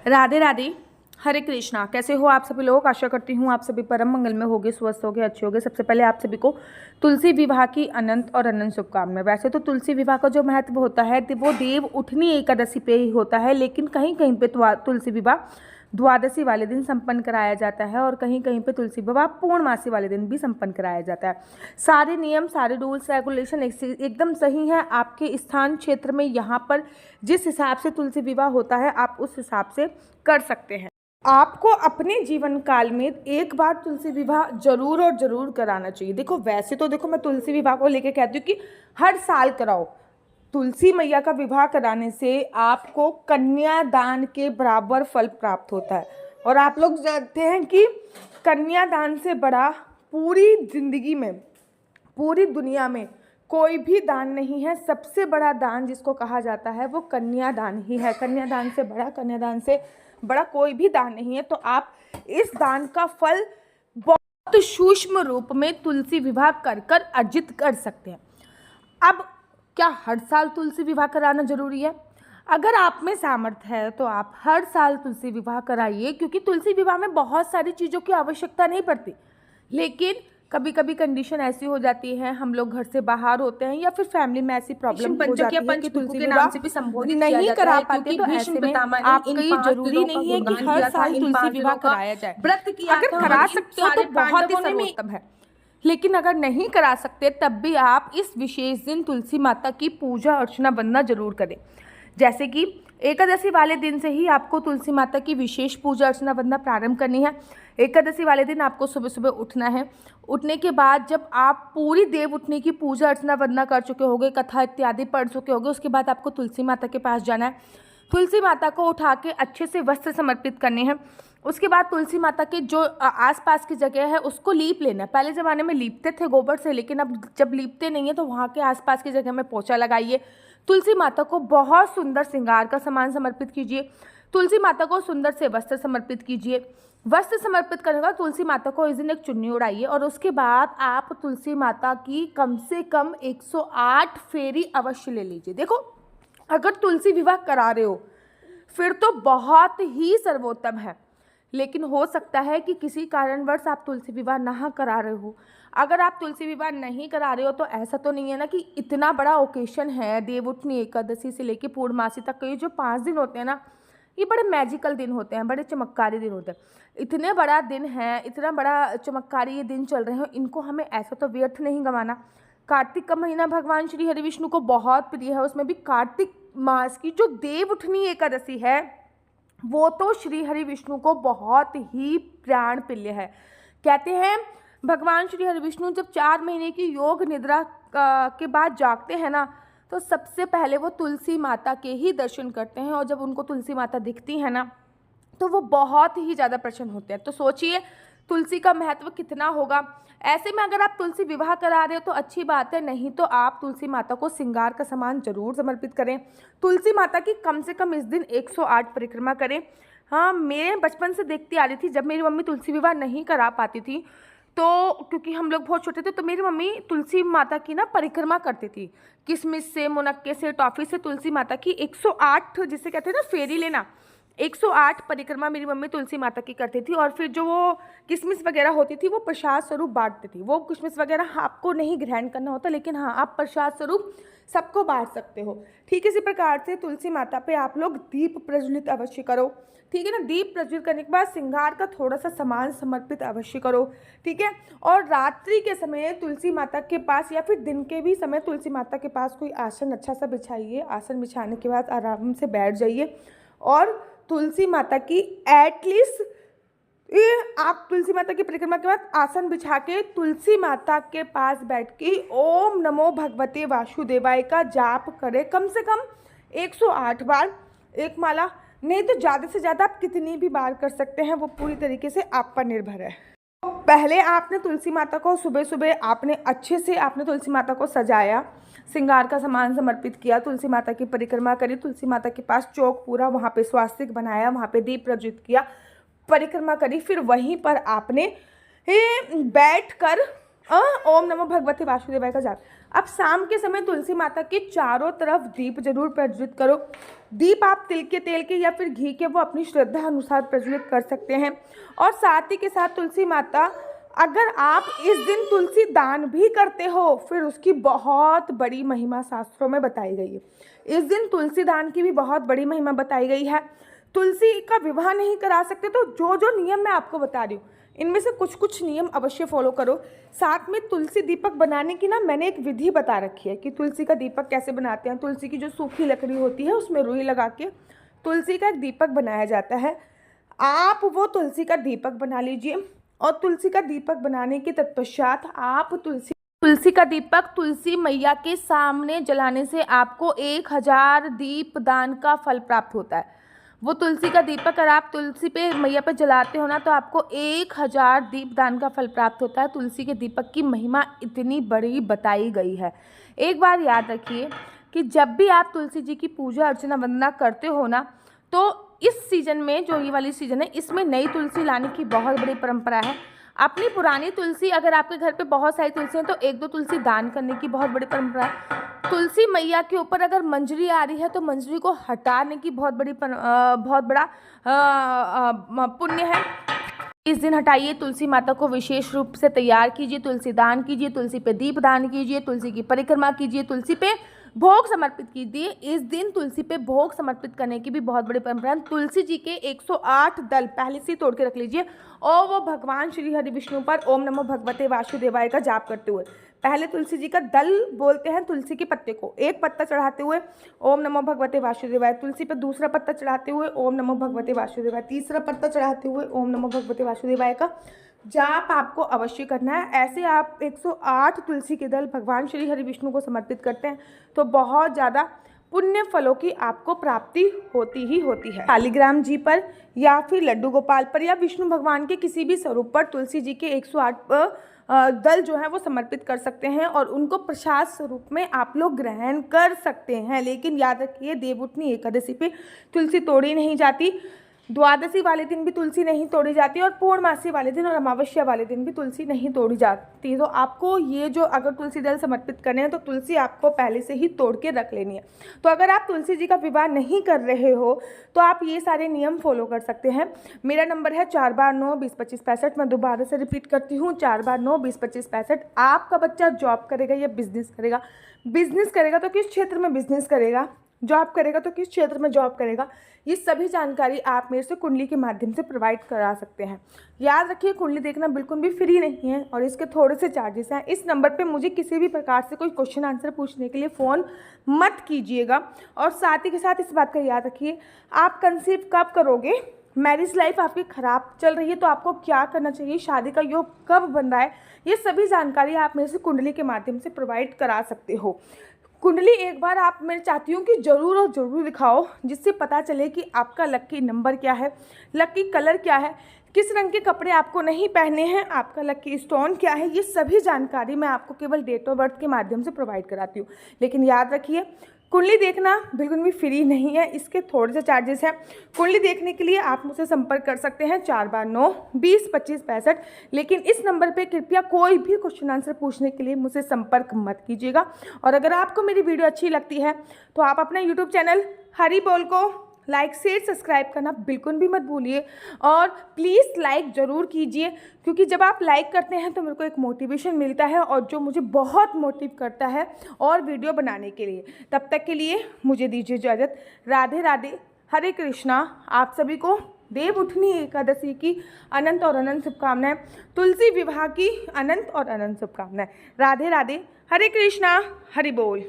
राधे राधे। हरे कृष्णा। कैसे हो आप सभी लोग? आशा करती हूँ आप सभी परम मंगल में होगे, स्वस्थ होगे, अच्छे होगे। सबसे पहले आप सभी को तुलसी विवाह की अनंत और अनंत शुभकामनाएं। वैसे तो तुलसी विवाह का जो महत्व होता है वो देव उठनी एकादशी पे ही होता है, लेकिन कहीं कहीं पे तुलसी विवाह द्वादशी वाले दिन संपन्न कराया जाता है और कहीं कहीं पे तुलसी विवाह पूर्णमासी वाले दिन भी संपन्न कराया जाता है। सारे नियम, सारे रूल्स रेगुलेशन एकदम सही है। आपके स्थान क्षेत्र में यहाँ पर जिस हिसाब से तुलसी विवाह होता है आप उस हिसाब से कर सकते हैं। आपको अपने जीवन काल में एक बार तुलसी विवाह जरूर और जरूर कराना चाहिए। देखो वैसे तो देखो मैं तुलसी विवाह को लेकर कहती हूँ कि हर साल कराओ। तुलसी मैया का विवाह कराने से आपको कन्यादान के बराबर फल प्राप्त होता है। और आप लोग जानते हैं कि कन्यादान से बड़ा पूरी जिंदगी में, पूरी दुनिया में कोई भी दान नहीं है। सबसे बड़ा दान जिसको कहा जाता है वो कन्यादान ही है। कन्यादान से बड़ा कोई भी दान नहीं है। तो आप इस दान का फल बहुत सूक्ष्म रूप में तुलसी विवाह कर कर अर्जित कर सकते हैं। अब क्या हर साल तुलसी विवाह कराना जरूरी है? अगर आप में सामर्थ्य है तो आप हर साल तुलसी विवाह कराइए, क्योंकि तुलसी विवाह में बहुत सारी चीज़ों की आवश्यकता नहीं पड़ती। लेकिन कभी कभी कंडीशन ऐसी हो जाती है, हम लोग घर से बाहर होते हैं या फिर फैमिली में ऐसी प्रॉब्लम हो जाती है कि तुलसी के नाम से भी संबोधित नहीं करा पाते, तो ऐसे में आपका ये जरूरी नहीं है कि हर साल तुलसी विवाह कराया जाए। अगर करा सकते हो तो बहुत ही सर्वोत्तम है, लेकिन अगर नहीं करा सकते तब भी आप इस विशेष दिन तुलसी माता की पूजा अर्चना वंदना जरूर करें। जैसे कि एकादशी वाले दिन से ही आपको तुलसी माता की विशेष पूजा अर्चना वंदना प्रारंभ करनी है। एकादशी वाले दिन आपको सुबह सुबह उठना है। उठने के बाद जब आप पूरी देव उठने की पूजा अर्चना वंदना कर चुके होंगे, कथा इत्यादि पढ़ चुके होंगे, उसके बाद आपको तुलसी माता के पास जाना है। तुलसी माता को उठा के अच्छे से वस्त्र समर्पित करने हैं। उसके बाद तुलसी माता के जो आसपास की जगह है उसको लीप लेना है। पहले ज़माने में लीपते थे गोबर से, लेकिन अब जब लीपते नहीं है तो वहाँ के आसपास की जगह में पोछा लगाइए। तुलसी माता को बहुत सुंदर श्रृंगार का सामान समर्पित कीजिए। तुलसी माता को सुंदर से वस्त्र समर्पित कीजिए। वस्त्र समर्पित करने के बाद तुलसी माता को इस दिन एक चुन्नी उड़ाइए और उसके बाद आप तुलसी माता की कम से कम 108 फेरी अवश्य ले लीजिए। देखो अगर तुलसी विवाह करा रहे हो फिर तो बहुत ही सर्वोत्तम है, लेकिन हो सकता है कि किसी कारणवश आप तुलसी विवाह ना करा रहे हो। अगर आप तुलसी विवाह नहीं करा रहे हो तो ऐसा तो नहीं है ना कि इतना बड़ा ओकेशन है, देवउठनी एकादशी से लेकर पूर्णमासी तक के ये जो 5 दिन होते हैं ना, ये बड़े मैजिकल दिन होते हैं, बड़े चमत्कारी दिन होते हैं। इतने बड़ा दिन है, इतना बड़ा चमत्कारी ये दिन चल रहे हैं, इनको हमें ऐसा तो व्यर्थ नहीं गंवाना। कार्तिक का महीना भगवान श्री हरि विष्णु को बहुत प्रिय है। उसमें भी कार्तिक मास की जो देवउठनी एकादशी है वो तो श्री हरि विष्णु को बहुत ही प्राण प्रिय है। कहते हैं भगवान श्री हरि विष्णु जब 4 महीने की योग निद्रा के बाद जागते हैं ना, तो सबसे पहले वो तुलसी माता के ही दर्शन करते हैं और जब उनको तुलसी माता दिखती है ना तो वो बहुत ही ज़्यादा प्रसन्न होते हैं। तो सोचिए तुलसी का महत्व कितना होगा। ऐसे में अगर आप तुलसी विवाह करा रहे हो तो अच्छी बात है, नहीं तो आप तुलसी माता को श्रृंगार का सामान जरूर समर्पित करें। तुलसी माता की कम से कम इस दिन 108 परिक्रमा करें। हाँ, मैं बचपन से देखती आ रही थी, जब मेरी मम्मी तुलसी विवाह नहीं करा पाती थी तो क्योंकि हम लोग बहुत छोटे थे, तो मेरी मम्मी तुलसी माता की ना परिक्रमा करती थी। किशमिश से, मुनक्के से, टॉफ़ी से तुलसी माता की 108, जिसे कहते हैं ना फेरी लेना, 108 परिक्रमा मेरी मम्मी तुलसी माता की करती थी। और फिर जो वो किशमिश वगैरह होती थी वो प्रसाद स्वरूप बांटती थी। वो किशमिश वगैरह आपको नहीं ग्रहण करना होता, लेकिन हाँ आप प्रसाद स्वरूप सबको बांट सकते हो। ठीक इसी प्रकार से तुलसी माता पे आप लोग दीप प्रज्वलित अवश्य करो। ठीक है ना, दीप प्रज्वलित करने के बाद श्रृंगार का थोड़ा सा सामान समर्पित अवश्य करो। ठीक है, और रात्रि के समय तुलसी माता के पास या फिर दिन के भी समय तुलसी माता के पास कोई आसन अच्छा सा बिछाइए। आसन बिछाने के बाद आराम से बैठ जाइए और तुलसी माता की एटलीस्ट आप तुलसी माता की परिक्रमा के बाद आसन बिछा के तुलसी माता के पास बैठ के ओम नमो भगवते वासुदेवाय का जाप करें कम से कम 108 बार, एक माला, नहीं तो ज़्यादा से ज़्यादा आप कितनी भी बार कर सकते हैं, वो पूरी तरीके से आप पर निर्भर है। पहले आपने तुलसी माता को सुबह सुबह आपने अच्छे से आपने तुलसी माता को सजाया, श्रृंगार का सामान समर्पित किया, तुलसी माता की परिक्रमा करी, तुलसी माता के पास चौक पूरा वहाँ पे स्वास्तिक बनाया, वहाँ पे दीप प्रज्वलित किया, परिक्रमा करी। फिर वहीं पर आपने बैठ कर ओम नमो भगवते वासुदेवाय का जाप, अब शाम के समय तुलसी माता के चारों तरफ दीप जरूर प्रज्वलित करो। दीप आप तिल के तेल के या फिर घी के, वो अपनी श्रद्धा अनुसार प्रज्वलित कर सकते हैं। और साथ ही के साथ तुलसी माता, अगर आप इस दिन तुलसी दान भी करते हो, फिर उसकी बहुत बड़ी महिमा शास्त्रों में बताई गई है। इस दिन तुलसी दान की भी बहुत बड़ी महिमा बताई गई है। तुलसी का विवाह नहीं करा सकते तो जो जो नियम मैं आपको बता रही हूँ, इनमें से कुछ कुछ नियम अवश्य फॉलो करो। साथ में तुलसी दीपक बनाने की ना मैंने एक विधि बता रखी है कि तुलसी का दीपक कैसे बनाते हैं। तुलसी की जो सूखी लकड़ी होती है उसमें रुई लगा के तुलसी का एक दीपक बनाया जाता है। आप वो तुलसी का दीपक बना लीजिए और तुलसी का दीपक बनाने के तत्पश्चात आप तुलसी का दीपक तुलसी मैया के सामने जलाने से आपको 1000 दीप दान का फल प्राप्त होता है। वो तुलसी का दीपक अगर आप तुलसी पे मैया पे जलाते हो ना, तो आपको 1000 दीप दान का फल प्राप्त होता है। तुलसी के दीपक की महिमा इतनी बड़ी बताई गई है। एक बार याद रखिए कि जब भी आप तुलसी जी की पूजा अर्चना वंदना करते हो ना, तो इस सीज़न में, जो ये वाली सीज़न है, इसमें नई तुलसी लाने की बहुत बड़ी परंपरा है। अपनी पुरानी तुलसी, अगर आपके घर पे बहुत सारी तुलसी हैं, तो 1-2 तुलसी दान करने की बहुत बड़ी परंपरा है। तुलसी मैया के ऊपर अगर मंजरी आ रही है तो मंजरी को हटाने की बहुत बड़ा पुण्य है। इस दिन हटाइए, तुलसी माता को विशेष रूप से तैयार कीजिए, तुलसी दान कीजिए, तुलसी पे दीप दान कीजिए, तुलसी की परिक्रमा कीजिए, तुलसी पे भोग समर्पित कीजिए। इस दिन तुलसी पे भोग समर्पित करने की भी बहुत बड़ी परंपरा है। तुलसी जी के 108 दल पहले से तोड़ के रख लीजिए और वो भगवान श्री हरि विष्णु पर ओम नमो भगवते वासुदेवाय का जाप करते हुए, पहले तुलसी जी का दल बोलते हैं तुलसी के पत्ते को, एक पत्ता चढ़ाते हुए ओम नमो भगवते वासुदेवाय, तुलसी पे दूसरा पत्ता चढ़ाते हुए ओम नमो भगवते वासुदेवाय, तीसरा पत्ता चढ़ाते हुए ओम नमो भगवते वासुदेवाय का जाप आपको अवश्य करना है। ऐसे आप 108 तुलसी के दल भगवान श्री हरि विष्णु को समर्पित करते हैं तो बहुत ज़्यादा पुण्य फलों की आपको प्राप्ति होती ही होती है। शालिग्राम जी पर या फिर लड्डू गोपाल पर या विष्णु भगवान के किसी भी स्वरूप पर तुलसी जी के 108 दल जो है वो समर्पित कर सकते हैं और उनको प्रसाद स्वरूप में आप लोग ग्रहण कर सकते हैं। लेकिन याद रखिए, देवउठनी एकादशी पे तुलसी तोड़ी नहीं जाती, द्वादशी वाले दिन भी तुलसी नहीं तोड़ी जाती और पूर्णमासी वाले दिन और अमावस्या वाले दिन भी तुलसी नहीं तोड़ी जाती। तो आपको ये जो अगर तुलसी दल समर्पित करने हैं तो तुलसी आपको पहले से ही तोड़ के रख लेनी है। तो अगर आप तुलसी जी का विवाह नहीं कर रहे हो तो आप ये सारे नियम फॉलो कर सकते हैं। मेरा नंबर है 4/9-20-25-65। मैं दोबारा से रिपीट करती हूँ, 4/9-20-25-65। आपका बच्चा जॉब करेगा या बिजनेस करेगा? बिजनेस करेगा तो किस क्षेत्र में बिजनेस करेगा, जॉब करेगा तो किस क्षेत्र में जॉब करेगा, ये सभी जानकारी आप मेरे से कुंडली के माध्यम से प्रोवाइड करा सकते हैं। याद रखिए, कुंडली देखना बिल्कुल भी फ्री नहीं है और इसके थोड़े से चार्जेस हैं। इस नंबर पे मुझे किसी भी प्रकार से कोई क्वेश्चन आंसर पूछने के लिए फ़ोन मत कीजिएगा। और साथ ही के साथ इस बात का याद रखिए, आप कंसीव कब करोगे, मैरिज लाइफ आपकी ख़राब चल रही है तो आपको क्या करना चाहिए, शादी का योग कब बन रहा है, ये सभी जानकारी आप मेरे से कुंडली के माध्यम से प्रोवाइड करा सकते हो। कुंडली एक बार आप मैं चाहती हूँ कि ज़रूर और ज़रूर दिखाओ, जिससे पता चले कि आपका लकी नंबर क्या है, लकी कलर क्या है, किस रंग के कपड़े आपको नहीं पहने हैं, आपका लकी स्टोन क्या है। ये सभी जानकारी मैं आपको केवल डेट ऑफ बर्थ के माध्यम से प्रोवाइड कराती हूँ। लेकिन याद रखिए, कुंडली देखना बिल्कुल भी फ्री नहीं है, इसके थोड़े से चार्जेस हैं। कुंडली देखने के लिए आप मुझसे संपर्क कर सकते हैं 4/9-20-25-65। लेकिन इस नंबर पे कृपया कोई भी क्वेश्चन आंसर पूछने के लिए मुझसे संपर्क मत कीजिएगा। और अगर आपको मेरी वीडियो अच्छी लगती है तो आप अपना यूट्यूब चैनल हरी बोल को लाइक शेयर सब्सक्राइब करना बिल्कुल भी मत भूलिए और प्लीज़ लाइक ज़रूर कीजिए, क्योंकि जब आप लाइक करते हैं तो मेरे को एक मोटिवेशन मिलता है और जो मुझे बहुत मोटिव करता है और वीडियो बनाने के लिए। तब तक के लिए मुझे दीजिए इजाज़त। राधे राधे, हरे कृष्णा। आप सभी को देवउठनी एकादशी की अनंत और अनंत शुभकामनाएं, तुलसी विवाह की अनंत और अनंत शुभकामनाएं। राधे राधे, हरे कृष्णा, हरि बोल।